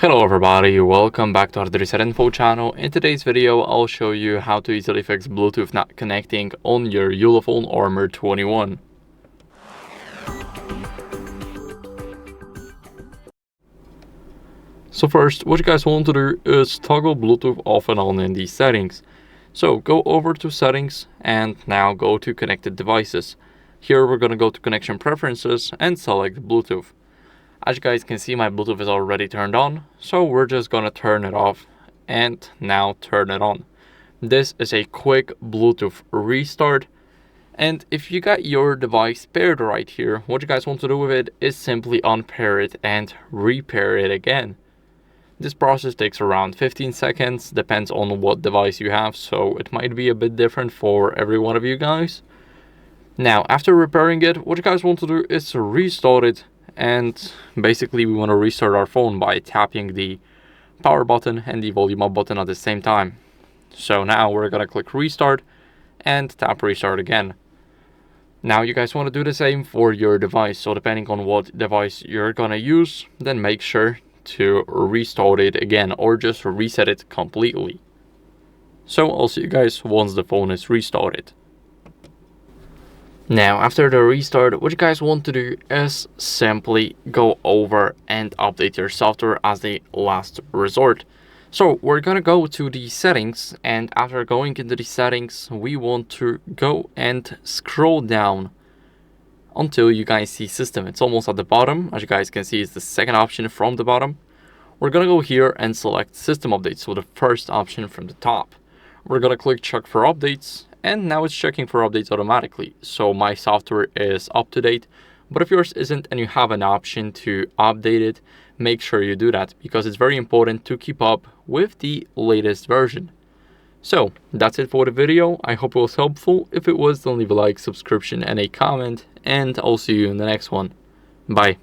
Hello everybody, welcome back to HardReset.Info channel. In today's video, I'll show you how to easily fix Bluetooth not connecting on your ULEFONE Armor 21. So first, what you guys want to do is toggle Bluetooth off and on in these settings. So go over to settings and now go to connected devices. Here we're going to go to connection preferences and select Bluetooth. As you guys can see, my Bluetooth is already turned on, so we're just gonna turn it off and now turn it on. This is a quick Bluetooth restart, and if you got your device paired right here, what you guys want to do with it is simply unpair it and repair it again. This process takes around 15 seconds, depends on what device you have, so it might be a bit different for every one of you guys. Now, after repairing it, what you guys want to do is to restart it. And basically we want to restart our phone by tapping the power button and the volume up button at the same time. So now we're going to click restart and tap restart again. Now you guys want to do the same for your device. So depending on what device you're going to use, then make sure to restart it again or just reset it completely. So I'll see you guys once the phone is restarted. Now, after the restart, what you guys want to do is simply go over and update your software as the last resort. So we're gonna go to the settings, and after going into the settings, we want to go and scroll down until you guys see system. It's almost at the bottom. As you guys can see, it's the second option from the bottom. We're gonna go here and select system updates, so the first option from the top. We're gonna click check for updates. And now it's checking for updates automatically. So my software is up to date. But if yours isn't and you have an option to update it, make sure you do that because it's very important to keep up with the latest version. So that's it for the video. I hope it was helpful. If it was, then leave a like, subscription, and a comment. And I'll see you in the next one. Bye.